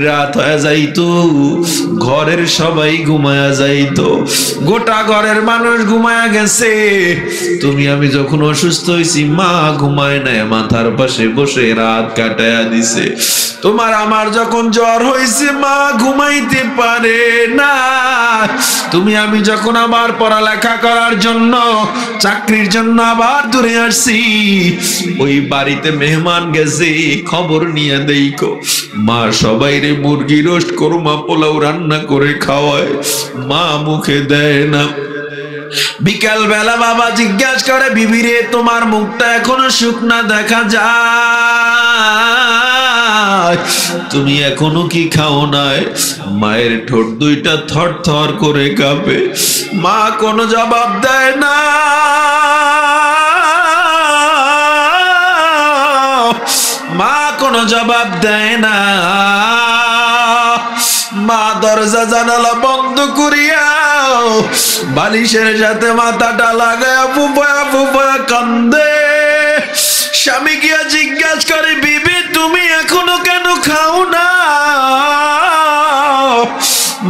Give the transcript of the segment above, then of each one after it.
রাত হয়ে যাইতো, ঘরের সবাই ঘুমায়া যাইতো, গোটা ঘরের মানুষ ঘুমায়া গেছে। তুমি আমি যখন অসুস্থ হয়েছি মা ঘুমায় নাই, মাথার পাশে বসে রাত কাটায়া দিছে। তোমার আমার যখন জ্বর হয়েছে মা ঘুমাইতে পারে না। তুমি আমি যখন আবার পড়ালেখা করার জন্য চাকরির জন্য আবার দূরে আসছি, ওই বাড়িতে মেহমান গেছে, খবর নিয়ে দেখো মা সবাইরে মুরগি রোস্ট কোরমা পোলাও রান্না করে খাওয়ায়, মা মুখে দেয় না। বিকাল বেলা বাবা জিজ্ঞাসা করে বিবিরে তোমার মুখটা এখনো শুকনা দেখা যায়, তুমি এখনো কি খাও নাই? মায়ের ঠোঁট দুইটা থর থর করে কাঁপে, মা কোনো জবাব দেয় না। মা কোনো জবাব দেয় না। মা দরজা জানালা বন্ধ করিয়া বালিশের সাথে মাথাটা লাগায়া ফুফায়া ফুফায়া কান্দে। স্বামী গিয়া জিজ্ঞাসা করে বিবি তুমি এখনো কেন খাও না?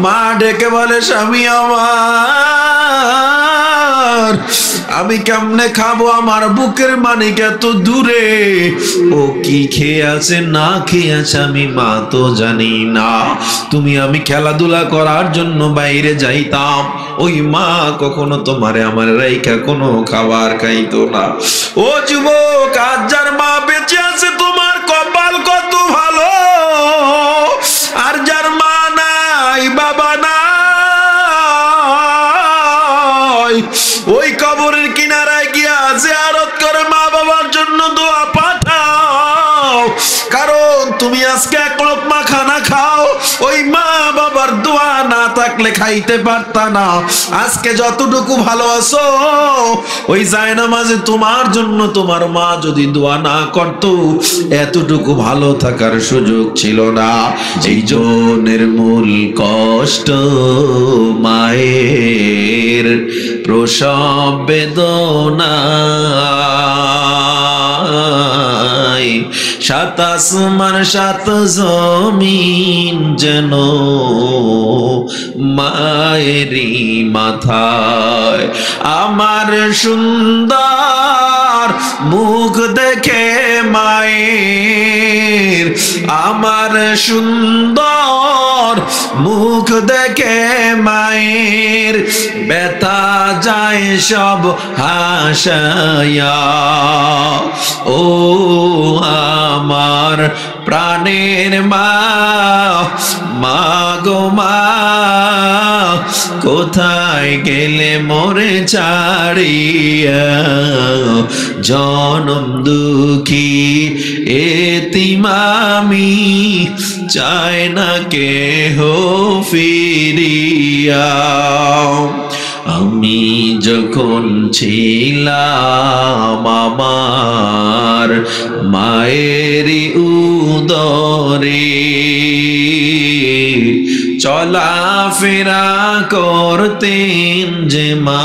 মা ডেকে বলে স্বামী আমার, আমি কেমনে খাবো, আমার বুকের মানিক এত দূরে, ও কি খেয়ে আছে না খেয়ে আছে আমি মা তো জানি না। তুমি আমি খেলাধুলা করার জন্য বাইরে যাইতাম, ওই মা কখনো তোমারে আমার রাইখা কোনো খাবার খাইতো না। ও যুবক, আজ যার মা বেঁচে আছে তোমার কপাল কত ভালো, আর যার মা নাই বাবা নাই, ওই কবরের কিনারায় গিয়া জিয়ারত করে মা বাবার জন্য দোয়া পাঠাও। কারণ তুমি আজকে এক লোকমা খানা খাও, ওই মা বাবার দোয়া না থাকলে খাইতে পারতা না। আজকে যতটুকু ভালো আছো, ওই জায়নামাজে তোমার জন্য তোমার মা যদি দোয়া না করত, এতটুকু ভালো থাকার সুযোগ ছিল না। এই জনের মূল কষ্ট মায়ের প্রসব বেদনা, সাত আসমান সাত জমিন যেন মায়েরই মাথায়। আমার সুন্দর মুখ দেখে মায়ের, আমার সুন্দর মুখ দেখে মায়ের, ব্যথা যায় সব হাসায়া। ও আমার প্রাণের মা, মা গো মা, কোথায় গেলে মোরে ছাড়িয়া? জনম দুঃখী এতিম আমি, চায় না কেহ ফিরিয়া। আমি যখন ছিলাম আমার মায়েরই উদরে, চলাফেরা করতেন যে মা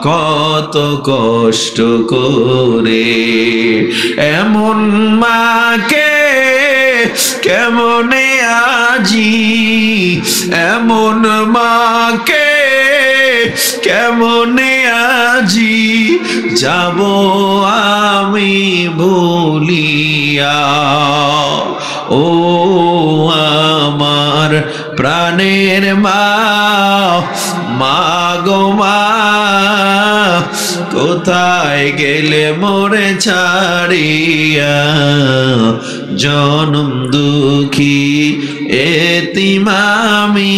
কত কষ্ট করে। এমন মাকে কেমনে আজি, এমন মাকে কেমনে আজি যাব আমি ভুলিয়া। ও আমার প্রাণের মা, মা গো মা, কোথায় গেলে মোরে ছাড়িয়া? জনম দুঃখী এতিম আমি,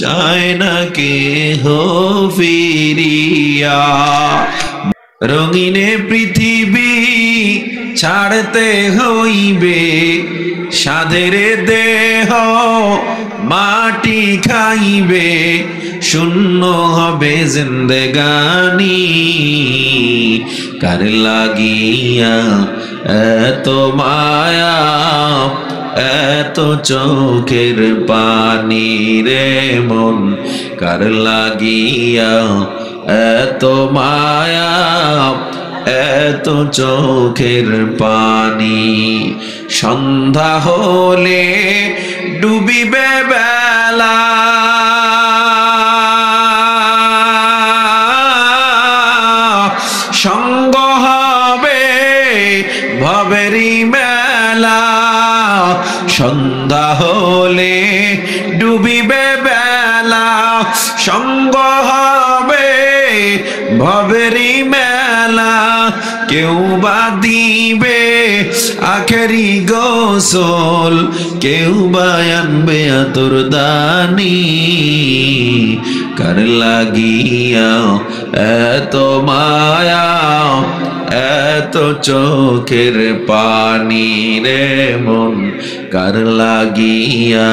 চায় না কেহ ফিরিয়া। রঙিনে পৃথিবী ছাড়তে হইবে, সাধের দেহ মাটি খাইবে, শূন্য হবে জিন্দেগানি। কার লাগিয়া এত মায়া, এত চোখের পানি রে মন, কার লাগিয়া এত মায়া, এত চোখের পানি। সন্ধ্যা হলে ডুবিবে বেলা, সঙ্গ হবে ভবেরি মেলা। সন্ধ্যা হলে ডুবিবে বেলা, সঙ্গ হবে ভবেরি মেলা। কেউ বা দিবে আখেরি গোসল, কেউ বা আনবে আতর দানি। কার লাগিয়া এত মায়া, এত চোখের পানি রে মন, কার লাগিয়া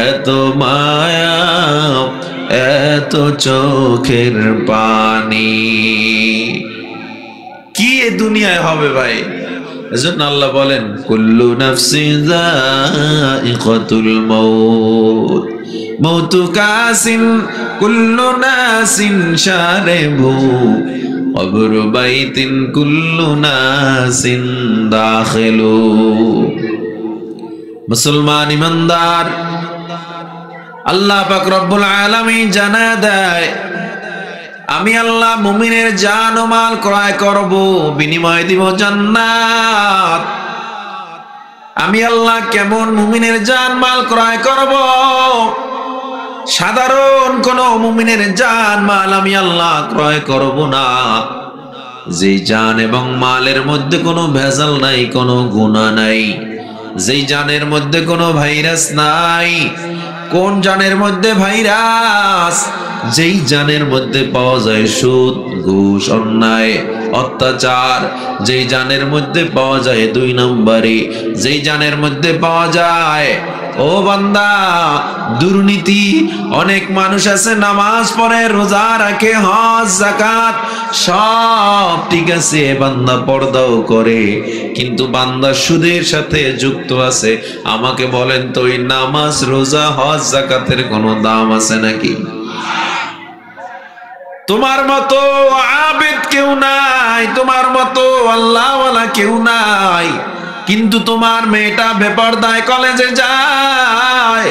এত মায়া, এত চোখের পানি। কি এ দুনিয়ায় হবে ভাই? এজন্য আল্লাহ বলেন কুল্লু নাফসিন যায়িকাতুল মাউত, মৌতু কাসিন কুল্লু নাসিন শারিবু, কবরু বাইতিন কুল্লু নাসিন দাখিলু। মুসলমান ইমানদার, আল্লাহ পাক রব্বুল আলামিন জানায় দেয়, আমি আল্লাহ মুমিনের জান ও মাল ক্রয় করব, বিনিময় দিব জান্নাত। আমি আল্লাহ কেমন মুমিনের জান মাল ক্রয় করব? সাধারণ কোন মুমিনের জান মাল আমি আল্লাহ ক্রয় করব না। যেই জান এবং মালের মধ্যে কোনো ভেজাল নাই, কোনো গুনাহ নাই, যেই জানের মধ্যে কোনো ভাইরাস নাই। কোন জানের মধ্যে ভাইরাস? যেই জানের মধ্যে পাওয়া যায় সুদ, ঘুষ, অন্যায়, অত্যাচার। যেই জানের মধ্যে পাওয়া যায় 2 নম্বরে, যেই জানের মধ্যে পাওয়া যায় ও বান্দা দুর্নীতি। অনেক মানুষ আছে নামাজ পড়ে, রোজা রাখে, হজ যাকাত সব ঠিক আছে, বান্দা পর্দাও করে, কিন্তু বান্দা সুদের সাথে যুক্ত আছে। আমাকে বলেন তো, এই নামাজ, রোজা, হজ, যাকাতের কোনো দাম আছে নাকি? তোমার মতো আবেদ কেউ নাই, তোমার মতো আল্লাহওয়ালা কেউ নাই, কিন্তু তোমার মেয়েটা বেপরদায় কলেজে যায়,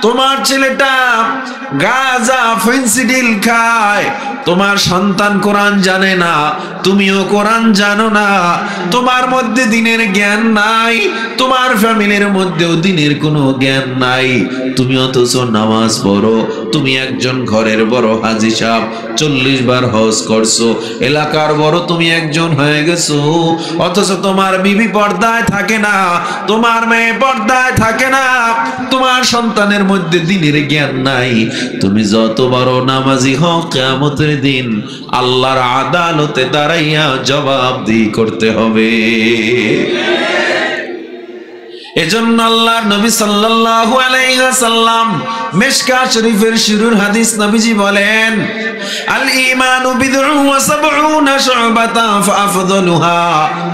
তোমার ছেলেটা গাঁজা ফেন্সিডিল খায়, তোমার সন্তান কোরআন জানে না, তুমিও কোরআন জানো না, তোমার মধ্যে দ্বীনের জ্ঞান নাই, তোমার ফ্যামিলির মধ্যেও দ্বীনের কোনো জ্ঞান নাই। তুমি অথচ নামাজ পড়ো, তুমি একজন ঘরের বড় হাজী সাহেব, 40 বার হজ করছো, এলাকার বড় তুমি একজন হয়ে গেছো, অথচ তোমার বিবি পর্দায় থাকে না, তোমার মেয়ে পর্দায় থাকে না, তোমার সন্তানের মধ্যে দ্বীনের জ্ঞান নাই। তুমি যত বড় নামাজি হও, কিয়ামতের দিন আল্লাহর আদালতে দাঁড়াইয়া জবাবদিহি করতে হবে। এজন্য আল্লাহর নবী সাল্লাল্লাহু আলাইহি ওয়াসাল্লাম মিশকাত শরীফের শুরুর হাদিস নবীজি বলেন, আল ঈমানু বিদ'উ ওয়া সাব'উনা শু'বাতান ফাআফদালুহা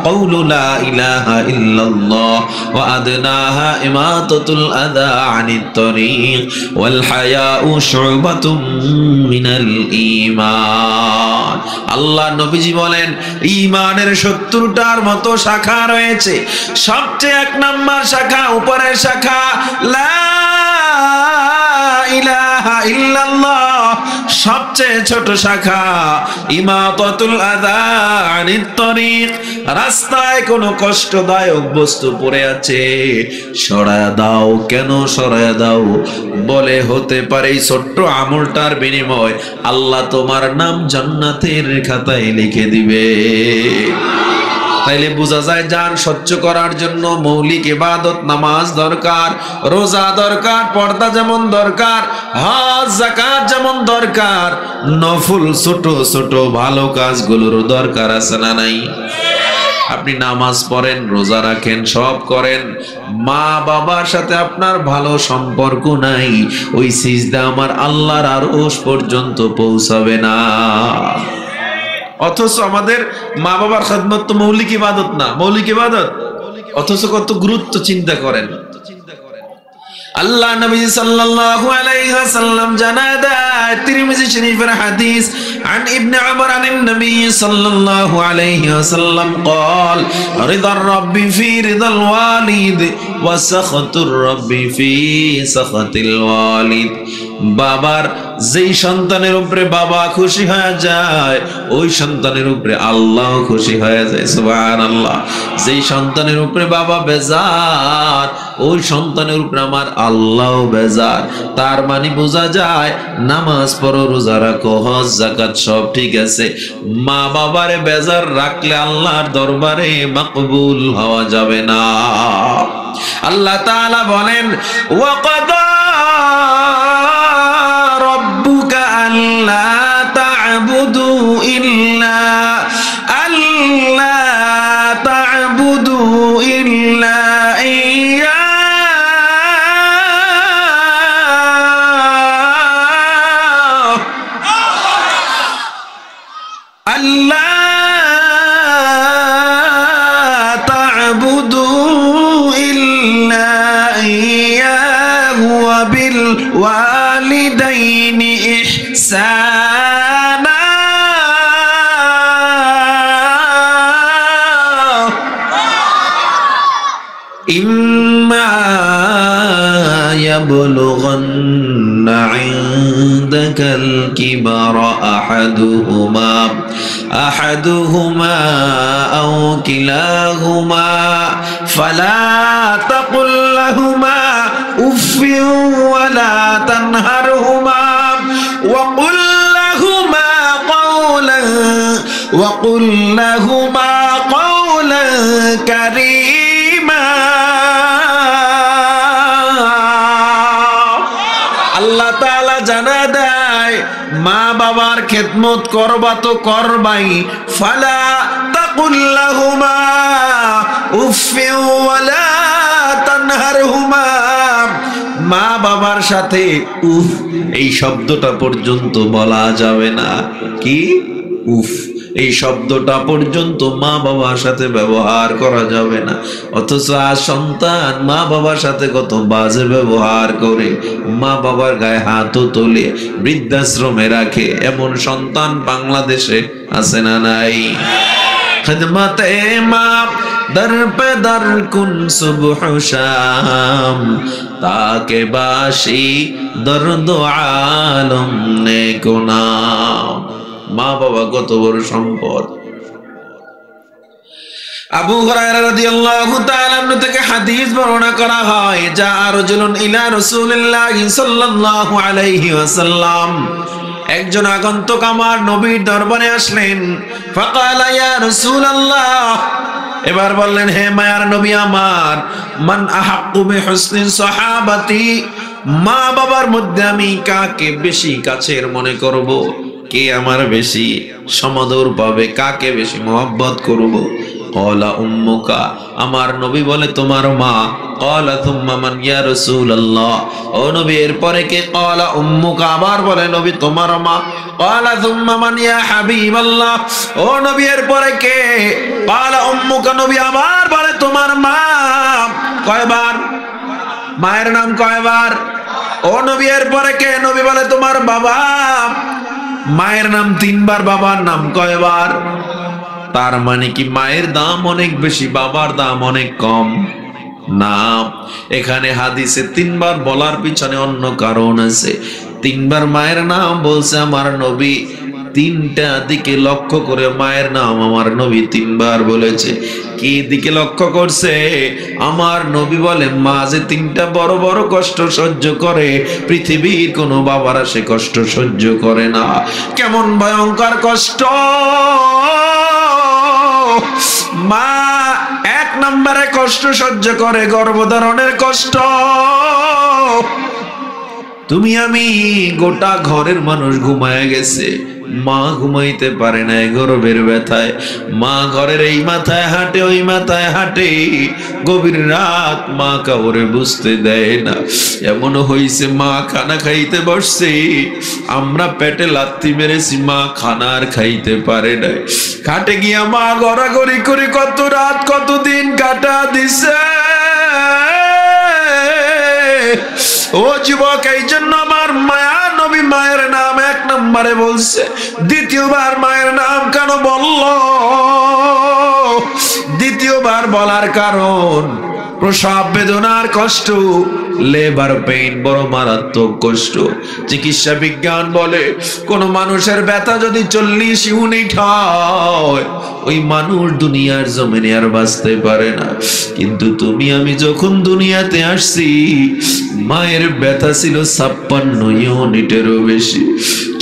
ক্বাউলু লা ইলাহা ইল্লাল্লাহ ওয়া আদনাহা ইমাতাতুল আযা আনিত তরিক ওয়াল হায়াউ শু'বাতুম মিনাল ঈমান। আল্লাহ নবীজি বলেন, ঈমানের 70টার মতো শাখা রয়েছে, সবচেয়ে 1 নম্বর শাখা, উপরের শাখা লা ইলাহা ইল্লাল্লাহ, সবচেয়ে ছোট শাখা ইমাতাতুল আযা আনিত তরিক, রাস্তায় কোনো কষ্টদায়ক বস্তু পড়ে আছে, সরায়া দাও। কেন সরায়া দাও? বলে হতে পারে এই ছোট্ট আমলটার বিনিময় আল্লাহ তোমার নাম জান্নাতের খাতায় লিখে দিবে। তাইলে বোঝা যায় জান স্বচ্ছ করার জন্য মৌলিক ইবাদত নামাজ দরকার, রোজা দরকার, পর্দা যেমন দরকার, হজ যাকাত যেমন দরকার, নফল ছোট ছোট ভালো কাজগুলোর দরকার আছে না নাই? আপনি নামাজ পড়েন, রোজা রাখেন, সব করেন, মা বাবার সাথে আপনার ভালো সম্পর্ক নাই, ওই সিজদা আমার আল্লাহর আরশ পর্যন্ত পৌঁছাবে না। অথচ আমাদের মা বাবার খেদমত তো মৌলিক ইবাদত না, মৌলিক ইবাদত, অথচ কত গুরুত্ব চিন্তা করেন। আল্লাহ নবী সাল্লাল্লাহু আলাইহি ওয়াসাল্লাম জানায় দেয় তিরমিজি শরীফের হাদিস عن ابن عمر عن النبي صلى الله عليه وسلم قال رضا الرب في رضا الوالد وسخط الرب في سخط الوالد বাবার যেই সন্তানের উপরে বাবা খুশি হয়ে যায় ওই সন্তানের উপরে আল্লাহ খুশি হয়ে যায় সুবহানাল্লাহ। যেই সন্তানের উপরে বাবা বেজার ওই সন্তানের উপরে আমার আল্লাহ বেজার। তার মানে বোঝা যায় নামাজ পড়ো, রোজা রাখো, হজ যাকাত সব ঠিক আছে, মা বাবারে বেজার রাখলে আল্লাহর দরবারে মকবুল হওয়া যাবে না। আল্লাহ তাআলা বলেন ওয়াকাদা রাব্বুকা আল্লা তা'বুদু ইল্লা وبالوالدين إحسانا إما يبلغن عندك الكبر أحدهما أو كلاهما فلا تقل لهما أف ولا تنهرهما وقل لهما قولا كريما। আল্লাহ তাআলা জানা দেয় মা বাবার খেদমত করবা তো করবাই, ফালা তাকুল লাহুমা উফফি ওয়ালা তানহারহুমা, মা বাবার সাথে উফ এই শব্দটা পর্যন্ত বলা যাবে না। কি উফ এই শব্দটা পর্যন্ত মা বাবার সাথে ব্যবহার করা যাবে না। অথচ আজ সন্তান মা বাবার সাথে কত বাজে ব্যবহার করে, মা বাবার গায়ে হাতও তোলে, বৃদ্ধাশ্রমে রাখে, এমন সন্তান বাংলাদেশে আছে না নাই? খিদমতে মা দর পে দর কুন সুবহ শাম তাকে বাসি দর্দ আলম নে গুনাম। মা বাবা কত বড় সম্পদ। আবু হুরায়রা রাদিয়াল্লাহু তাআলা আনহু থেকে হাদিস বর্ণনা করা হয়, যা রাজুলুন ইলা রাসূলিল্লাহি সাল্লাল্লাহু আলাইহি ওয়াসাল্লাম, একজন আগন্তুক আমার নবীর দরবারে আসলেন। ফাকালা ইয়া রাসূলুল্লাহ, এবার বললেন হে মায়ার নবী আমার, মান আহাক্কু বিহুসনি সাহাবাতি, মা বাবার মধ্যে আমি কাকে বেশি কাছের মনে করব, কে আমার বেশি সমাদর পাবে, কাকে বেশি মহব্বত করব? ক্বালা উম্মুকা, আমার নবী বলে তোমার মা। ক্বালা থুম্মা মান ইয়া রাসূলুল্লাহ, ও নবী এরপরে কে? ক্বালা উম্মুকা, আবার বলে নবী তোমার মা। ক্বালা থুম্মা মান ইয়া হাবিবাল্লাহ, ও নবী এরপরে কে? ক্বালা উম্মুকা, নবী আবার বলে তোমার মা। কয়বার? মায়ের নাম কয়বার? ও নবী এরপরে কে? নবী বলে তোমার বাবা। মায়ের নাম 3 বার, বাবার নাম কয়বার? তার মানে কি মায়ের দাম অনেক বেশি, বাবার দাম অনেক কম? না, এখানে হাদিসে 3 বার বলার পিছনে অন্য কারণ আছে। 3 বার মায়ের নাম বলছে আমার নবী, 3টা দিকে লক্ষ্য করে মায়ের নাম আমার নবী 3 বার বলেছে। কি দিকে লক্ষ্য করছে? আমার নবী বলে মা যে 3টা বড় বড় কষ্ট সহ্য করে, পৃথিবীর কোনো বাবারা সে কষ্ট সহ্য করে না। কেমন ভয়ঙ্কর কষ্ট! মা 1 নম্বরে কষ্ট সহ্য করে গর্ভধারণের কষ্ট। তুমি আমি গোটা ঘরের মানুষ ঘুমায় গেছে, মা ঘুমাইতে পারে না গর্ভের ব্যথায়। মা ঘরের এই মাথায় হাঁটে ওই মাথায় হাঁটে, গভীর রাত মা কাউরে বুঝতে দেয় না। এমন হইছে মা খানা খাইতে বসছে, আমরা পেটে লাথি মেরেছি, মা খানা আর খাইতে পারে না। খাটে গিয়া মা গড়াগড়ি করে কত রাত কত দিন কাটা দিছে। ও যুবক, এই জন্য আমার মায়া নবী মায়ের নাম এক নম্বরে বলছে, দ্বিতীয়বার মায়ের নাম কেন বলল? দ্বিতীয়বার বলার কারণ প্রসব বেদনার কষ্ট, লেবার পেইন বড় মারাত্মক কষ্ট। চিকিৎসা বিজ্ঞান বলে কোন মানুষের ব্যথা যদি 40 ইউনিট হয়, ওই মানুষ দুনিয়ার জমিনে আর বাঁচতে পারে না। কিন্তু তুমি আমি যখন দুনিয়াতে আসছি, মায়ের ব্যথা ছিল 56 ইউনিটেরও বেশি।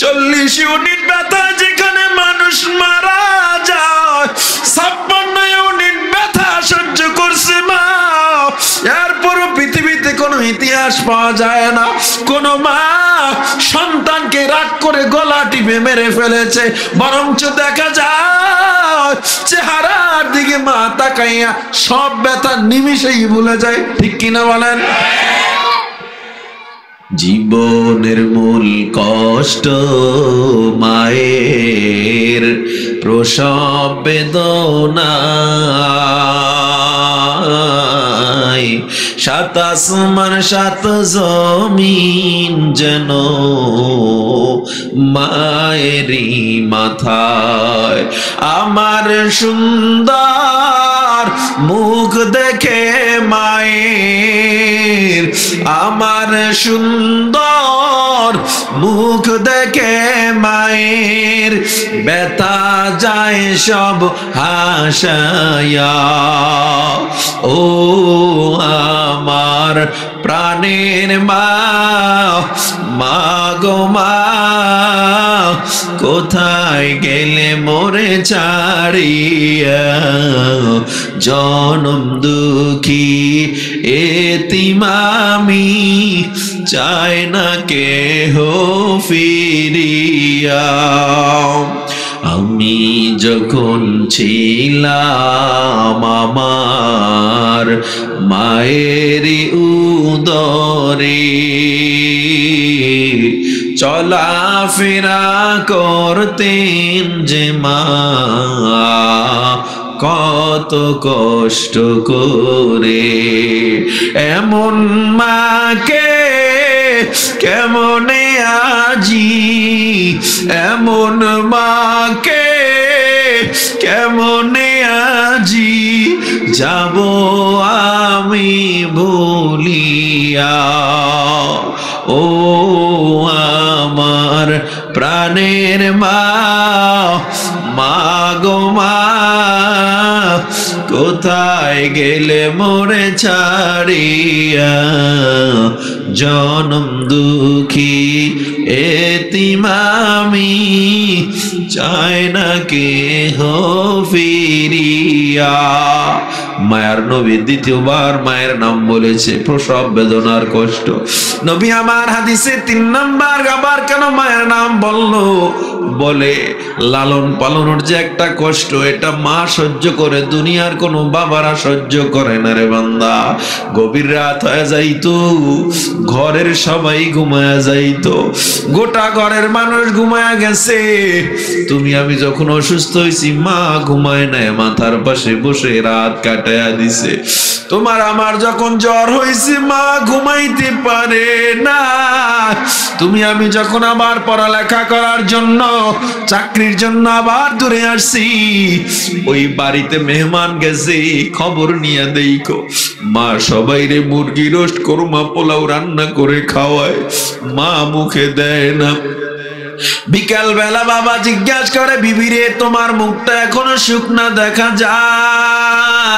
40 ইউনিট ব্যথা যেখানে মানুষ মারা যায়, 56 ইউনিট ব্যথা সহ্য করছে মা। এরপরও পৃথিবীতে কোনো ইতিহাস পাওয়া যায় না কোন মা সন্তানকে রাগ করে গলা টিপে মেরে ফেলেছে, বরঞ্চ দেখা যায় চেহারার দিকে মা তাকাইয়া সব ব্যথা নিমিষেই ভুলে যায়। ঠিক কিনা বলেন? জীবনের মূল কষ্ট মায়ের প্রসব বেদনা, সাত আসমান সাত জমিন যেন মায়েরই মাথায়। আমার সুন্দর মুখ দেখে মায়ের, আমার সুন্দর মুখ দেখে মায়ের ব্যথা যায় সব হাসায়া। ও আমার প্রাণের মা, মা গো মা, কোথায় গেলে মোরে ছাড়িয়া? জনম দুঃখী এতিম আমি, চাই না কেহ ফিরিয়া। আমি যখন ছিলাম আমার মায়েরই উদরে, চলাফেরা করতেন যে মা কত কষ্ট করে। এমন মাকে কেমনে আজি, এমন মাকে কেমনে আজি যাব আমি ভুলিয়া। ও আমার প্রাণের মা, মা গো মা, কোথায় গেলে মোরে ছাড়িয়া? জনম দুঃখী এতিম আমি, চাই না কেহ ফিরিয়া। মায়ের নবী দ্বিতীয়বার মায়ের নাম বলেছে, প্রসব বেদনার কষ্ট। নবী আমার হাদিসে 3 নাম্বার আবার কেন মায়ের নাম বললো? বলে লালন পালনের যে একটা কষ্ট, এটা মা সহ্য করে, দুনিয়ার কোনো বাবারা সহ্য করে না রে বান্দা। গভীর রাত হয়ে যাইতো, ঘরের সবাই ঘুমায়া যাইতো, গোটা ঘরের মানুষ ঘুমায়া গেছে, তুমি আমি যখন অসুস্থ হয়েছি মা ঘুমায় নাই, মাথার পাশে বসে রাত কাটায়া দিছে। তোমার আমার যখন জ্বর হয়েছে মা ঘুমাইতে পারে না। তুমি আমি যখন আবার পড়ালেখা করার জন্য, চাকরির জন্য আবার দূরে আসছি, ওই বাড়িতে মেহমান গেছে, খবর নিয়ে দেখো মা সবাই রে মুরগি রোস্ট কোরমা পোলাও রান্না করে খাওয়ায়, মা মুখে দেয় না। বিকাল বেলা বাবা জিজ্ঞাসা করে, বিবি রে তোমার মুখটা এখনো শুকনা দেখা যায়,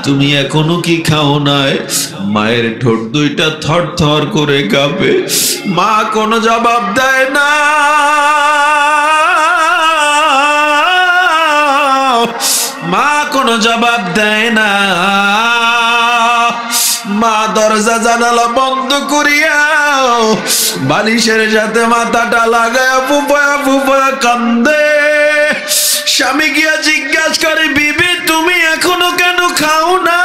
তুমি এখনো কি খাও নাই? মায়ের ঠোঁট দুইটা থর থর করে কাঁপে, মা কোনো জবাব দেয় না। মা কোনো জবাব দেয় না। মা দরজা জানালা বন্ধ করিয়া বালিশের সাথে মাথাটা লাগায়া ফুফায়া ফুফায়া কান্দে। স্বামী গিয়া জিজ্ঞাসা করে, বিবি তুমি এখনো কেন খাও না?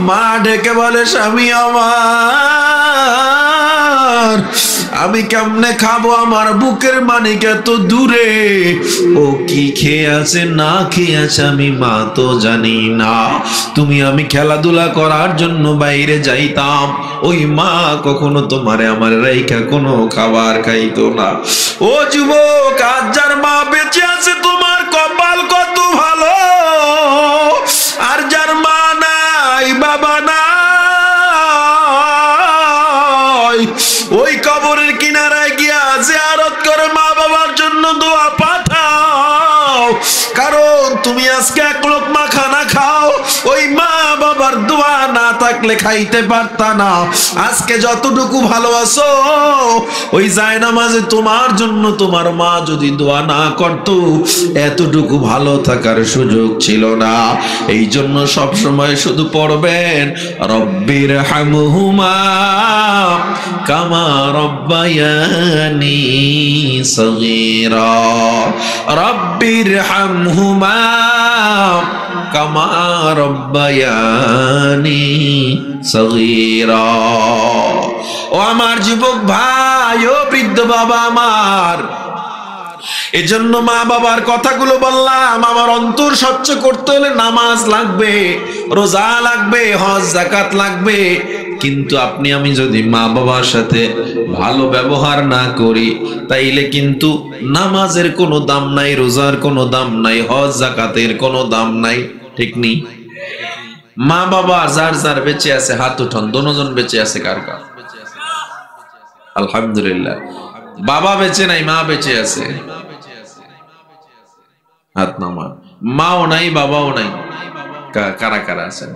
মা ডেকে বলে, স্বামী আমার আমি কেমনে খাবো, আমার বুকের মানিক এত দূরে, ও কি খেয়ে আছে না খেয়ে আছে আমি মা তো জানি না। তুমি আমি খেলাধুলা করার জন্য বাইরে যাইতাম, ওই মা কখনো তোমারে আমার রাইখা কোনো খাবার খাইতো না। ও যুবক, আজ যার মা বেঁচে আছে তোমার কপাল কত ভালো, আর যার মা নাই বাবা নাই, ওই কবরের কিনারায় গিয়া জিয়ারত করে মা বাবার জন্য দোয়া পাঠাও। কারণ তুমি আজকে এক লোকমা খানা খাও, ওই মা বাবার দোয়া না থাকলে খাইতে পারতা না। আজকে যতটুকু ভালো আছো, ওই জায়নামাজে তোমার জন্য তোমার মা যদি দোয়া না করতো, এতটুকু ভালো থাকার সুযোগ ছিল না। এই জন্য সব সময় শুধু পড়বেন রব্বির হামহুমা কামা রব্বায়ানি সগীরা, রব্বির হামহুমা কামা রব্বায়ানি সগীরা। ও আমার যুবক ভাই, ও বৃদ্ধ বাবা আমার, এজন্য মা বাবার কথাগুলো বললাম। আমার অন্তর স্বচ্ছ করতে হলে নামাজ লাগবে, রোজা লাগবে, হজ যাকাত লাগবে। কিন্তু আপনি আমি যদি মা বাবার সাথে ভালো ব্যবহার না করি, তাইলে কিন্তু নামাজের কোনো দাম নাই, রোজার কোনো দাম নাই, হজ যাকাতের কোনো দাম নাই। ঠিক নেই? মা বাবা যার যার বেঁচে আছে হাত উঠান, দোনোজন বেঁচে আছে কার কার? আলহামদুলিল্লাহ। বাবা বেঁচে নাই, মা বেঁচে আছে, হাত নামান। মাও নাই বাবাও নাই, কারা কারা আছেন?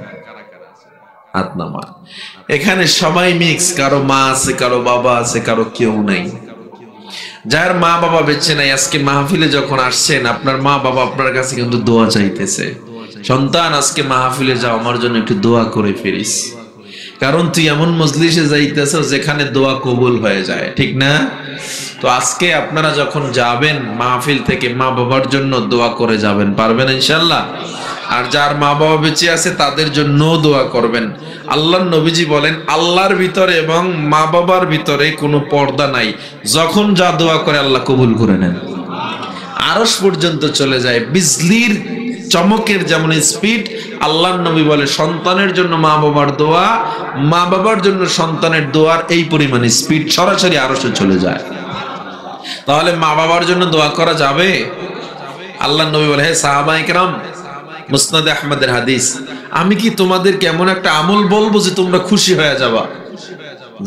হাত নামান। এখানে সবাই মিক্স, কারো মা আছে, কারো বাবা আছে, কারো কেউ নাই। যার মা বাবা বেঁচে নাই, আজকে মাহফিলে যখন আসছেন, আপনার মা বাবা আপনার কাছে কিন্তু দোয়া চাইতেছে, সন্তান আজকে মাহফিলে যাও, আমার জন্য একটু দোয়া করে ফিরিস। কারণ তুই এমন মজলিসে যাইতেছ যেখানে দোয়া কবুল হয়ে যায়, ঠিক না? তো আজকে আপনারা যখন যাবেন মাহফিল থেকে, মা বাবার জন্য দোয়া করে যাবেন, পারবেন ইনশাআল্লাহ? আর যার মা বাবা বেঁচে আছে তাদের জন্য দোয়া করবেন। আল্লাহর নবীজি বলেন, আল্লাহর ভিতরে এবং মা বাবার ভিতরে কোনো পর্দা নাই, যখন যা দোয়া করে আল্লাহ কবুল করে নেন, আরশ পর্যন্ত চলে যায়। বিজলির চমকের যেমন স্পিড, আল্লাহর নবী বলে সন্তানের জন্য মা বাবার দোয়া, মা বাবার জন্য সন্তানের দোয়ার এই পরিমাণ স্পিড, সরাসরি আরশে চলে যায়। তাহলে মা বাবার জন্য দোয়া করা যাবে? আল্লাহর নবী বলে, হে সাহাবায়ে কেরাম, মুসনাদে আহমদের হাদিস, আমি কি তোমাদের কেমন একটা আমল বলবো যে তোমরা খুশি হয়ে যাবা?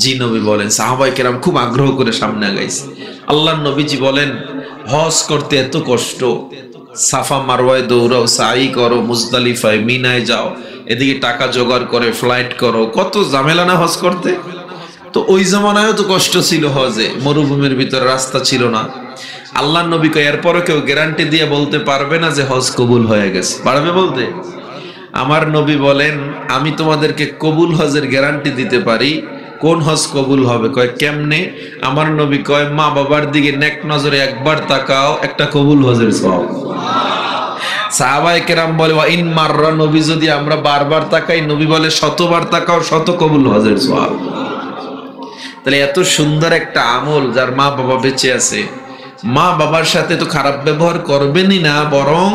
জি নবী বলেন। সাহাবায়ে কেরাম খুব আগ্রহ করে সামনে আগাইছে। আল্লাহর নবীজি বলেন, হজ করতে এত কষ্ট, সাফা মারওয়ায় দৌড়াও, সাই করো, মুজদালিফায় মিনায় যাও, এদিকে টাকা জোগাড় করে ফ্লাইট করো, কত ঝামেলা না হজ করতে। তো ওই জামানায়ও তো কষ্ট ছিল হজে, মরুভূমির ভিতরে রাস্তা ছিল না। আল্লাহর নবী কয়, এরপরও কেউ গ্যারান্টি দিয়ে বলতে পারবে না যে হজ কবুল হয়ে গেছে? পারবে বলতে? আমার নবী বলেন, আমি তোমাদেরকে কবুল হজের গ্যারান্টি দিতে পারি। কোন হজ কবুল হবে? কয় কেমনে? আমার নবী কয়, মা বাবার দিকে নেক নজরে একবার তাকাও, একটা কবুল হজের সওয়াব। সাহাবায়ে কেরাম বলে, ওয়া ইন মাররা, নবী যদি আমরা বারবার তাকাই, নবী বলে শতবার তাকাও, শত কবুল হজের সওয়াব। তাহলে এত সুন্দর একটা আমল, যার মা বাবা বেঁচে আছে, মা বাবার সাথে তো খারাপ ব্যবহার করবেনই না, বরং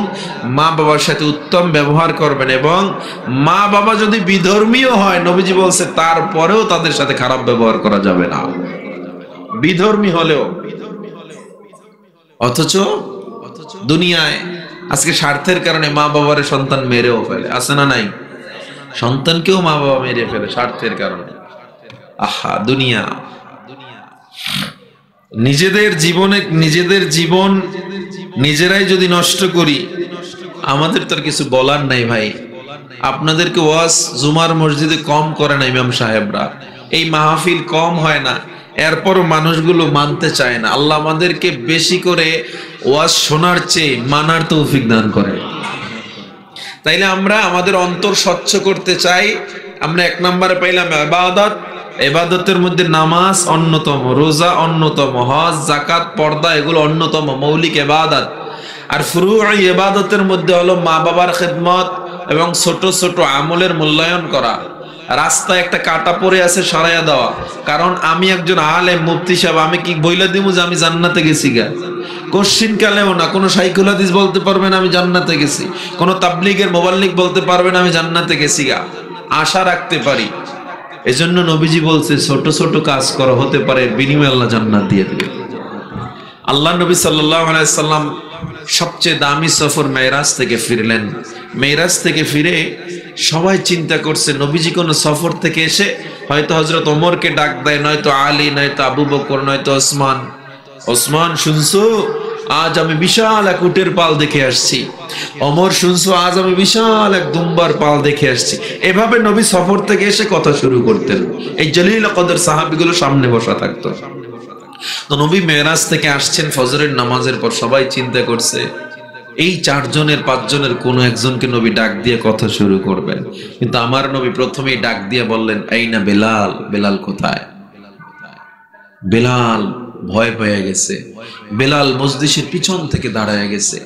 মা বাবার সাথে উত্তম ব্যবহার করবেন। এবং মা বাবা যদি বিধর্মীয় হয়, নবীজি বলছে তারপরেও তাদের সাথে খারাপ ব্যবহার করা যাবে না, বিধর্মী হলেও। অথচ দুনিয়ায় আজকে স্বার্থের কারণে মা বাবার সন্তান মেরেও ফেলে, আছে না নাই? সন্তানকেও মা বাবা মেরে ফেলে স্বার্থের কারণে। আহা দুনিয়া! নিজেদের জীবন নিজেরাই যদি নষ্ট করি, আমাদের তো আর কিছু বলার নাই ভাই। আপনাদেরকে ওয়াজ জুমার মসজিদে কম করে না ইমাম সাহেবরা, এই মাহফিল কম হয় না, এরপরও মানুষগুলো মানতে চায় না। আল্লাহ আমাদেরকে বেশি করে ওয়াজ শোনার চেয়ে মানার তৌফিক দান করে। তাইলে আমরা আমাদের অন্তর স্বচ্ছ করতে চাই। আমরা এক নম্বরে পাইলাম ইবাদত, ইবাদতের মধ্যে নামাজ অন্যতম, রোজা অন্যতম, হজ যাকাত পর্দা এগুলো অন্যতম মৌলিক ইবাদত। আর ফুরুঈ ইবাদতের মধ্যে হলো মা বাবার খিদমত এবং ছোট ছোট আমলের মূল্যায়ন করা। রাস্তায় একটা কাটা পড়ে আছে সরাইয়া দেওয়া, কারণ আমি একজন আলেম মুফতি সাহেব, আমি কি বইলা দিব যে আমি জান্নাতে গেছি গা? কোশ্চিন কালেও না। কোনো শাইখুল হাদিস বলতে পারবে না আমি জান্নাতে গেছি, কোনো তাবলীগের মোবাল্লিগ বলতে পারবে না আমি জান্নাতে গেছি গা। আশা রাখতে পারি। এজন্য নবীজি বলছে ছোট ছোট কাজ করো, হতে পারে বিনিময়ে আল্লাহ জান্নাত দিয়ে দিবে। আল্লাহ নবী সাল্লাল্লাহু আলাইহি সাল্লাম সবচেয়ে দামি সফর মেরাজ থেকে ফিরলেন। মেরাজ থেকে ফিরে সবাই চিন্তা করছে নবীজি কোন সফর থেকে এসে হয়তো হযরত ওমরকে ডাক দেয়, নয়তো আলী, নয়তো আবু বকর, নয়তো ওসমান। ওসমান, শুনছো আজ আমি বিশাল এক উটের পাল দেখে আসছি। ওমর, শুনছো আজ আমি বিশাল এক দুম্বার পাল দেখে আসছি। এভাবে নবী সফর থেকে এসে কথা শুরু করতেন। এই জলিল কদর সাহাবীগুলো সামনে বসা থাকতো। তো নবী মেরাজ থেকে আসছেন ফজরের নামাজের পর, সবাই চিন্তা করছে এই 4 জনের 5 জনের কোন একজনকে নবী ডাক দিয়ে কথা শুরু করবেন। কিন্তু আমার নবী প্রথমেই ডাক দিয়ে বললেন, আইনা বেলাল, বেলাল কোথায়? বেলাল ভয় পেয়ে গেছে। বেলাল মজলিসের পিছন থেকে দাঁড়ায় গেছে।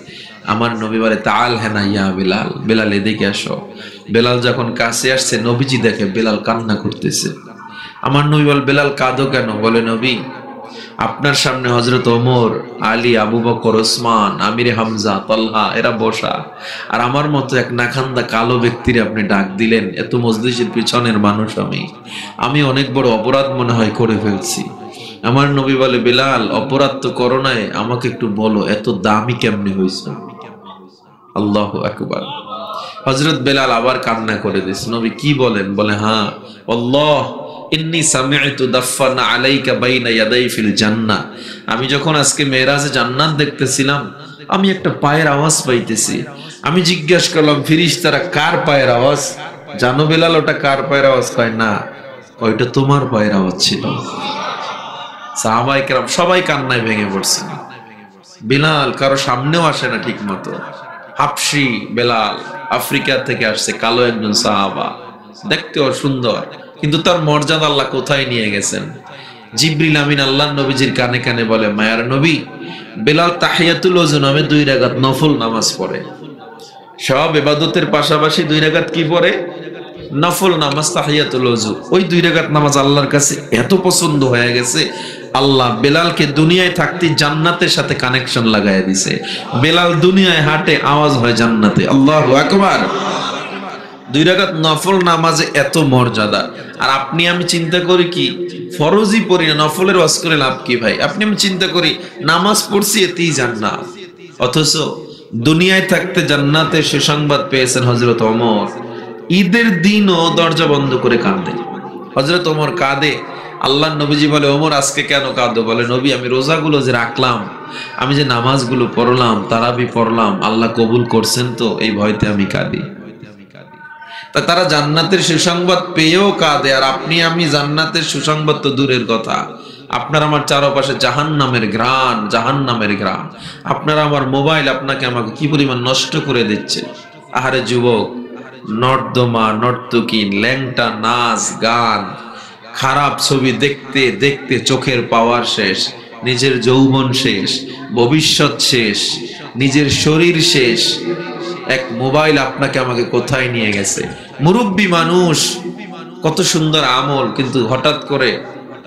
আমার নবী বলে, তাআল হানা ইয়া বেলাল, বেলাল এদিকে আসো। বেলাল যখন কাছে আসছে নবীজি দেখে বেলাল কান্না করতেছে। আমার নবী বলে, বেলাল কাঁদো কেন? বলে, নবী আপনার সামনে হযরত ওমর, আলী, আবু বকর, ওসমান, আমিরে হামজা, তালহা এরা বসা, আর আমার মতো এক নাখান্দা কালো ব্যক্তির আপনি ডাক দিলেন। এত মজলিসের পিছনের মানুষ আমি অনেক বড় অপরাধ মনে হয় করে ফেলছি। আমার নবী বলে, বেলাল অপরাধ তো করো নাই, আমাকে একটু বলো এত দামি কেমনে হয়েছে? আল্লাহু আকবার। হযরত বেলাল আবার কান্না করে দিয়েছে। নবী কি বলেন? বলে, হ্যাঁ, আল্লাহ ইন্নী সামি'তু দাফানা আলাইকা বাইনা ইয়াদাই ফিল জান্নাহ। আমি যখন আজকে মেরাজে জান্নাত দেখতেছিলাম, আমি একটা পায়ের আওয়াজ পাইতেছি। আমি জিজ্ঞাসা করলাম ফেরেশতারা, কার পায়ের আওয়াজ? জানো বেলাল ওটা কার পায়ের আওয়াজ? কয় না, ওইটা তোমার পায়ের আওয়াজ ছিল। সাহাবায়ে কেরাম সবাই কান্নায় ভেঙে পড়ছে। বেলাল কারো সামনেও আসে না ঠিক মতো। হাবশী বেলাল, আফ্রিকা থেকে আসছে, কালো একজন সাহাবা, দেখতেও সুন্দর, কিন্তু তার মর্যাদা আল্লাহ কোথায় নিয়ে গেছেন। জিবরিল আমিন আল্লাহর নবীজির কানে কানে বলে, মায়ার নবী, বেলাল তাহিয়াতুল ওযু নামে 2 রাকাত নফল নামাজ পড়ে। সব ইবাদতের পাশাপাশি 2 রাকাত কি পড়ে? নফল নামাজ, তাহিয়াতুল ওযু। ওই 2 রাকাত নামাজ আল্লাহর কাছে এত পছন্দ হয়ে গেছে, আল্লাহ বেলালকে দুনিয়ায় থাকতে জান্নাতের সাথে কানেকশন লাগায় দিছে। বেলাল দুনিয়ায় হাঁটে, আওয়াজ হয় জান্নাতে। আল্লাহু আকবার। 2 রাকাত নফল নামাজে এত মর্যাদা। আর আপনি আমি চিন্তা করি কি, ফরজই পড়ি না, নফলের ওয়াজ করে লাভ কি ভাই? আপনি আমি চিন্তা করি নামাজ পড়ছি এতেই জান্নাত, অথচ দুনিয়ায় থাকতে জান্নাতের সুসংবাদ পেয়েছেন হযরত ওমর। ঈদের দিনও দরজা বন্ধ করে কাঁদে হযরত ওমর, কাঁদে। আল্লাহর নবীজি বলে, ওমর আজকে কেন কাঁদো? বলে, নবী আমি রোজাগুলো যে রাখলাম, আমি যে নামাজগুলো পড়লাম, তারাবি পড়লাম, আল্লাহ কবুল করছেন তো, এই ভয়তে আমি কাঁদি। তারা জান্নাতের সুসংবাদ পেয়েও কাঁদে, আর আপনি আমি জান্নাতের সুসংবাদ তো দূরের কথা, আপনার আমার চারপাশে জাহান্নামের ঘ্রাণ, জাহান্নামের ঘ্রাণ। আপনার আমার মোবাইল আপনাকে আমাকে কি পরিমাণ নষ্ট করে দিচ্ছে। আহারে যুবক, নর্দমা, নর্তকী, ল্যাংটা নাচ গান, খারাপ ছবি দেখতে দেখতে চোখের পাওয়ার শেষ, নিজের যৌবন শেষ, ভবিষ্যৎ শেষ, নিজের শরীর শেষ। এক মোবাইল আপনাকে আমাকে কোথায় নিয়ে গেছে। মুরব্বী মানুষ, কত সুন্দর আমল, কিন্তু হঠাৎ করে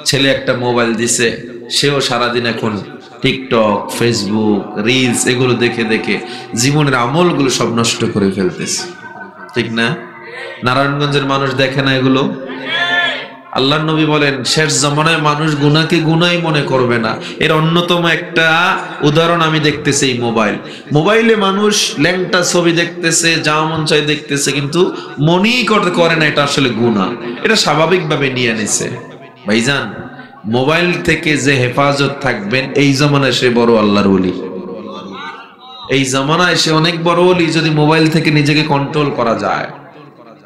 ছেলে একটা মোবাইল দিছে, সেও সারাদিন এখন টিকটক, ফেসবুক, রিলস এগুলো দেখে দেখে জীবনের আমলগুলো সব নষ্ট করে ফেলতেছে, ঠিক না? নারায়ণগঞ্জের মানুষ দেখে না এগুলো? আল্লাহর নবী বলেন, শেষ জামানায় মানুষ গুনাহকে গুনাই মনে করবে না। এর অন্যতম একটা উদাহরণ আমি দেখতেছি এই মোবাইলে মানুষ ল্যাংটা ছবি দেখতেছে, যা মন চাই দেখতেছে, কিন্তু মনেই করে না এটা আসলে গুনাহ। এটা স্বাভাবিকভাবে নিয়ে নিছে। ভাইজান, মোবাইল থেকে যে হেফাজত থাকবেন, এই জামানায় সে বড় আল্লাহর ওলি। এই জামানায় সে অনেক বড় ওলি, যদি মোবাইল থেকে নিজেকে কন্ট্রোল করা যায়।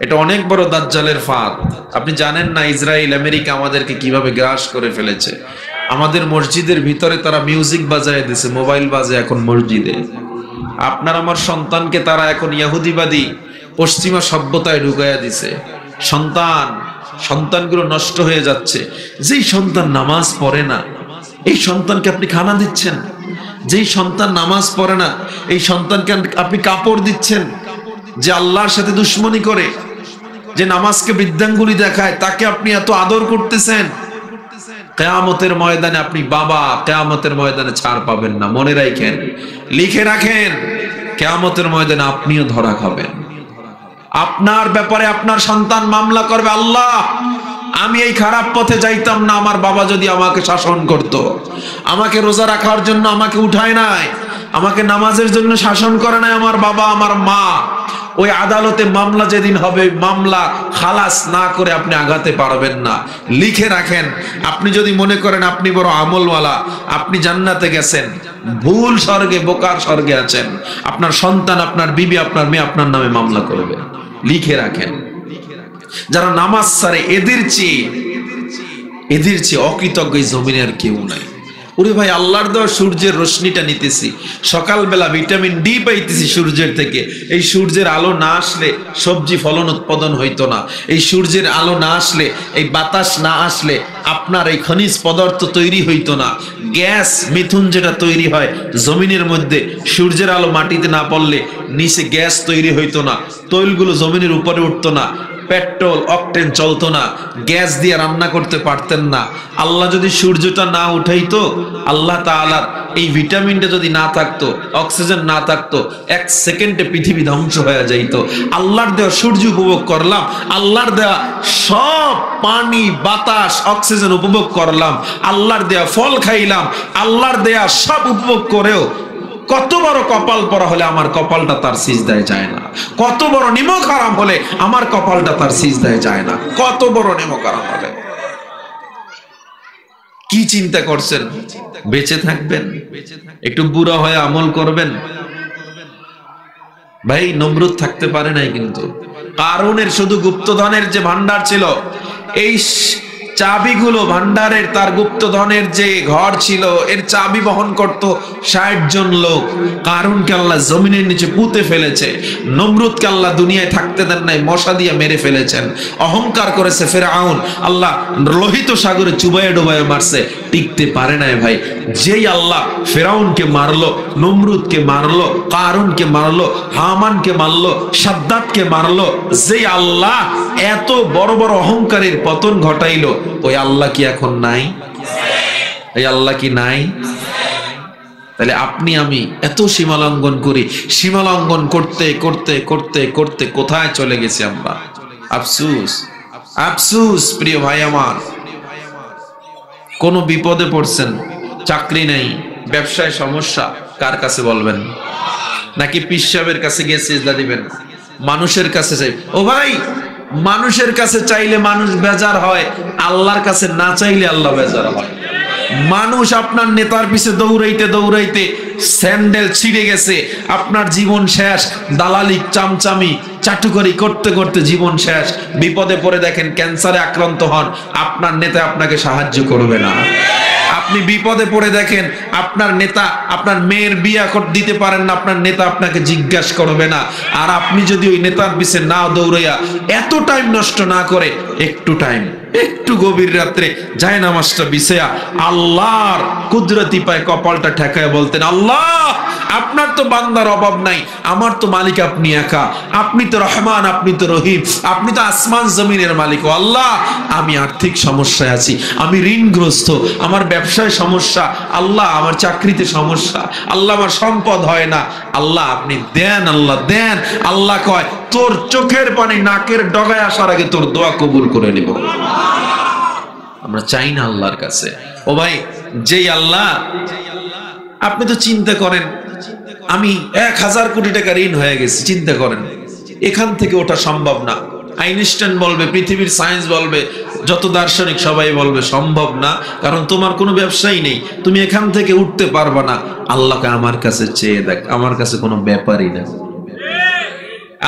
এটা অনেক বড় দাজ্জালের ফাঁদ। আপনি জানেন না ইসরায়েল আমেরিকা আমাদেরকে কিভাবে গ্রাস করে ফেলেছে। আমাদের মসজিদের ভিতরে তারা মিউজিক বাজায় দিছে, মোবাইল বাজে এখন মসজিদে। আপনার আমার সন্তানকে তারা এখন ইহুদিবাদী পশ্চিমা সভ্যতায় ঢুকাইয়া দিছে। সন্তানগুলো নষ্ট হয়ে যাচ্ছে। যেই সন্তান নামাজ পড়ে না, এই সন্তানকে আপনি খানা দিচ্ছেন। যেই সন্তান নামাজ পড়ে না, এই সন্তানকে আপনি কাপড় দিচ্ছেন। যে আল্লাহর সাথে দুশ্মনী করে, যে নামাজকে বৃদ্ধাঙ্গুলি দেখায় তাকে আপনি এত আদর করতেছেন, কিয়ামতের ময়দানে আপনি বাবা, কিয়ামতের ময়দানে ছাড় পাবেন না। মনে রাখেন, লিখে রাখেন, কিয়ামতের ময়দানে আপনিও ধরা খাবেন। আপনার ব্যাপারে আপনার সন্তান মামলা করবে, আল্লাহ আমি এই খারাপ পথে যাইতাম না, আমার বাবা যদি আমাকে শাসন করত, আমাকে রোজা রাখার জন্য আমাকে উঠায় নাই, আমাকে নামাজের জন্য শাসন করে নাই আমার বাবা আমার মা। ওই আদালতে মামলা যেদিন হবে, মামলা খালাস না করে আপনি আগাতে পারবেন না। লিখে রাখেন, আপনি যদি মনে করেন আপনি বড় আমলওয়ালা, আপনি জান্নাতে গেছেন, ভুল স্বর্গে, বোকার স্বর্গে আছেন। আপনার সন্তান, আপনার বিবি, আপনার মেয়ে আপনার নামে মামলা করবে। লিখে রাখেন, যারা নামাজ ছাড়ে এদের চেয়ে অকৃতজ্ঞ এই জমিনে আর কেউ নাই। ওরে ভাই, আল্লাহর দেওয়া সূর্যের রশ্মিটা নিতেছি, সকালবেলা ভিটামিন ডি পাইতেছি সূর্যের থেকে। এই সূর্যের আলো না আসলে সবজি ফলন উৎপাদন হইতো না। এই সূর্যের আলো না আসলে, এই বাতাস না আসলে আপনার এই খনিজ পদার্থ তৈরি হইতো না। গ্যাস মিথুন যেটা তৈরি হয় জমিনের মধ্যে, সূর্যের আলো মাটিতে না পড়লে নিচে গ্যাস তৈরি হইতো না, তৈলগুলো জমিনের উপরে উঠতো না, পেট্রোল অকটেন চলতো না, গ্যাস দিয়ে রান্না করতে পারতেন না। আল্লাহ যদি সূর্যটা না উঠাইতো, আল্লাহ তাআলার এই ভিটামিনটা যদি না থাকতো, অক্সিজেন না থাকতো, এক সেকেন্ডে পৃথিবী ধ্বংস হয়ে যাইতো। আল্লাহর দেওয়া সূর্য উপভোগ করলাম, আল্লাহর দেওয়া সব পানি, বাতাস, অক্সিজেন উপভোগ করলাম, আল্লাহর দেওয়া ফল খাইলাম, আল্লাহর দেওয়া সব উপভোগ করেও কত বড় কপাল পরা হলে আমার কপালটা তার সিজদায় যায় না? কত বড় নিমক হারাম হলে আমার কপালটা তার সিজদায় যায় না? কত বড় নিমক হারাম হলে? কি চিন্তা করছেন? বেঁচে থাকবেন, একটু বুড়া হয়ে আমল করবেন? ভাই, নমরুদ থাকতে পারে নাই, কিন্তু কারুনের শুধু গুপ্তধনের যে ভান্ডার ছিল, এই চাবিগুলো ভান্ডারের, তার গুপ্তধনের যে ঘর ছিল এর চাবি বহন করত ৬০ জন লোক। কারুনকে আল্লাহ জমিনের নিচে পুঁতে ফেলেছে, নমরুদকে আল্লাহ দুনিয়ায় থাকতে দেন নাই, মশা দিয়ে মেরে ফেলেছেন। অহংকার করেছে ফেরাউন, আল্লাহ লোহিত সাগরে চুবাইয়ে ডুবাইয়ে মারছে, টিকতে পারে নাই ভাই। যেই আল্লাহ ফেরাউনকে মারলো, নমরুদকে মারলো, কারুনকে মারলো, হামানকে মারলো, সাদ্দাতকে মারলো, যেই আল্লাহ এত বড় বড় অহংকারের পতন ঘটাইলো, ওই আল্লাহ কি এখন নাই? এই আল্লাহ কি নাই? তাহলে আপনি আমি এত সীমালঙ্ঘন করি, সীমালঙ্ঘন করতে করতে করতে করতে কোথায় চলে গেছি আমরা? আফসুস, আফসুস প্রিয় ভাই আমার। কোন বিপদে পড়ছেন, চাকরি নেই, ব্যবসায় সমস্যা, কার কাছে বলবেন? নাকি পীর সাহেবের কাছে গিয়ে সিজদা দিবেন? মানুষের কাছে চাই? ও ভাই, মানুষের কাছে চাইলে মানুষ বেজার হয়, আল্লাহর কাছে না চাইলে আল্লাহ বেজার হয়। মানুষ আপনার নেতার পিছে দৌড়াইতে দৌড়াইতে স্যান্ডেল ছিঁড়ে গেছে, আপনার জীবন শেষ। দালালি, চামচামি, চাটুকারি করতে করতে জীবন শেষ। বিপদে পড়ে দেখেন ক্যান্সারে আক্রান্ত হন, আপনার নেতা আপনাকে সাহায্য করবে না। আপনি বিপদে পড়ে দেখেন আপনার নেতা, আপনার মেয়ের বিয়ে দিতে পারেন না, আপনার নেতা আপনাকে জিজ্ঞাসা করবে না। আর আপনি যদি ওই নেতার পিছে না দৌড়াইয়া এত টাইম নষ্ট না করে, একটু টাইম, একটু গভীর রাত্রে যায় নামাজটা বিছায়া আল্লাহর কুদরতি পায় কপালটা ঠেকায় বলতেন, আল্লাহ আপনার তো বান্দার অভাব নাই, আমার তো মালিক আপনি একা, আপনি তো রহমান, আপনি তো রহিম, আপনি তো আসমান জমিনের মালিক। ও আল্লাহ, আমি আর্থিক সমস্যায় আছি, আমি ঋণগ্রস্ত, আমার ব্যবসায় সমস্যা, আল্লাহ আমার চাকরিতে সমস্যা, আল্লাহ আমার সম্পদ হয় না, আল্লাহ আপনি দেন, আল্লাহ দেন। আল্লাহ কয়, তোর চোখের পানি নাকের ডগায় আসার আগে তোর দোয়া কবুল করে নিব। আমরা চাই না আল্লাহর কাছে। ও ভাই, যেই আল্লাহ, আপনি তো চিন্তা করেন, আমি ১,০০০ কোটি টাকা ঋণ হয়ে গেছি, চিন্তা করেন, এখান থেকে ওঠা সম্ভব না। আইনস্টাইন বলবে, পৃথিবীর সায়েন্স বলবে, যত দার্শনিক সবাই বলবে সম্ভব না, কারণ তোমার কোনো ব্যবসাই নেই, তুমি এখান থেকে উঠতে পারবা না। আল্লাহকে আমার কাছে চেয়ে দেখ, আমার কাছে কোনো ব্যাপারই না।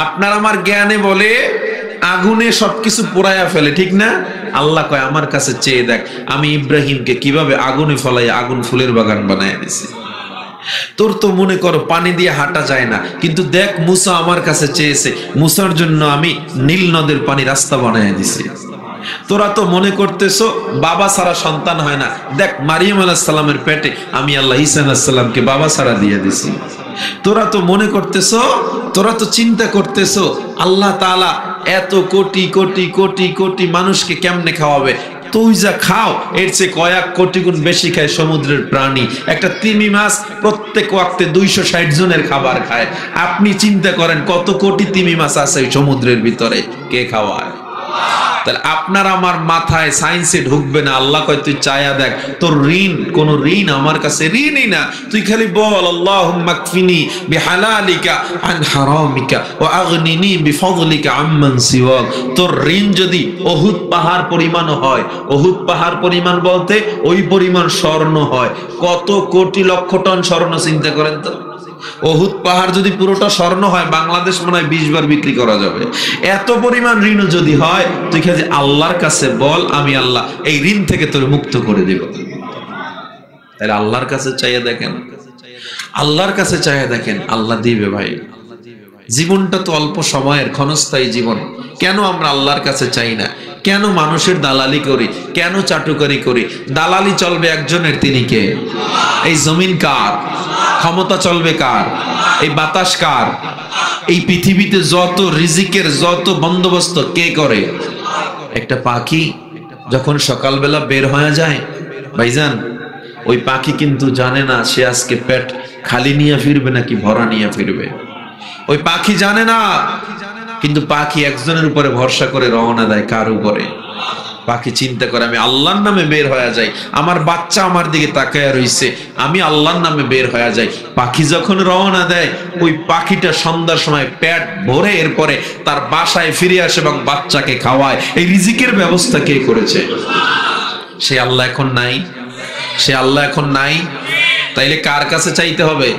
আপনার আমার জ্ঞানে বলে আগুনে সবকিছু পোড়ায়া ফেলে, ঠিক না? আল্লাহ কয় আমার কাছে চেয়ে দেখ, আমি ইব্রাহিমকে কিভাবে আগুনে ফলাই আগুন ফুলের বাগান বানায় দিছি। তোর তো মনে করো পানি দিয়ে হাঁটা যায় না, কিন্তু দেখ মুসা আমার কাছে চেয়েছে, মুসার জন্য আমি নীল নদের পানি রাস্তা বানায় দিছি। তোরা তো মনে করতেছো বাবা ছাড়া সন্তান হয় না, দেখ মারিয়াম আলাইহিস সালামের পেটে আমি আল্লাহ ঈসা আলাইহিস সালামকে বাবা ছাড়া দিয়ে দিছি। তোরা তো মনে করতেছো, তোরা তো চিন্তা করতেছো আল্লাহ তাআলা এত কোটি কোটি কোটি কোটি মানুষকে কেমনে খাওয়াবে? তুই যা খাও এর চেয়ে কয়েক কোটি গুণ বেশি খায় সমুদ্রের প্রাণী। একটা তিমি মাছ প্রত্যেক ওয়াক্তে 260 জনের খাবার খায়। আপনি চিন্তা করেন কত কোটি তিমি মাছ আছে ওই সমুদ্রের ভিতরে, কে খাওয়ায়? তাহলে আপনার আমার মাথায় সায়েন্সে ঢুকবে না। আল্লাহ কয় তুই চায়া দেখ, তোর ঋণ, কোন ঋণ আমার কাছে ঋণই না। তুই খালি বল আল্লাহুম্মা কফিনি বিহালালিকা আন হারামিকা ওয়া আগনিনি বিফদলিকা আম্মান সিওয়াক। তোর ঋণ যদি উহুদ পাহাড় পরিমাণ হয়, উহুদ পাহাড় পরিমাণ বলতে ওই পরিমাণ স্বর্ণ হয়, কত কোটি লক্ষ টন স্বর্ণ চিন্তা করেন তো। উহুদ পাহাড় যদি পুরোটা স্বর্ণ হয়, বাংলাদেশ মনে হয় 20 বার বিক্রি করা যাবে। এত পরিমাণ ঋণ যদি হয়, তুই খালি আল্লাহর কাছে বল আমি আল্লাহ এই ঋণ থেকে তোর মুক্ত করে দেব। তাহলে আল্লাহর কাছে চাইয়া দেখেন, আল্লাহর কাছে চাইয়া দেখেন, আল্লাহ দিবে ভাই। জীবনটা তো অল্প সময়ের, ক্ষণস্থায়ী জীবন। কেন আমরা আল্লাহর কাছে চাই না? কেন মানুষের দালালি করি? কেন চাটুকারি করি? দালালি চলবে একজনের, তিনি কে? এই জমিন কার? ক্ষমতা চলবে কার? এই বাতাস কার? এই পৃথিবীতে যত রিজিকের যত বন্দোবস্ত কে করে? একটা পাখি যখন সকালবেলা বের হয়ে যায় ভাইজান, ওই পাখি কিন্তু জানে না সে আজকে পেট খালি নিয়ে ফিরবে নাকি ভরা নিয়ে ফিরবে। ওই পাখি জানে না, কিন্তু পাখি একজনের উপরে ভরসা করে রওনা দেয়। কার উপরে? পাখি চিন্তা করে আমি আল্লাহর নামে বের হয়ে যাই, আমার বাচ্চা আমার দিকে তাকায় রইছে, আমি আল্লাহর নামে বের হয়ে যাই। পাখি যখন রওনা দেয়, ওই পাখিটা সন্ধ্যার সময় পেট ভরে এরপরে তার বাসায় ফিরে আসে এবং বাচ্চাকে খাওয়ায়। এই রিজিকের ব্যবস্থা কে করেছে? সে আল্লাহ এখন নাই, সে আল্লাহ এখন নাই। তাইলে কার কাছে চাইতে হবে?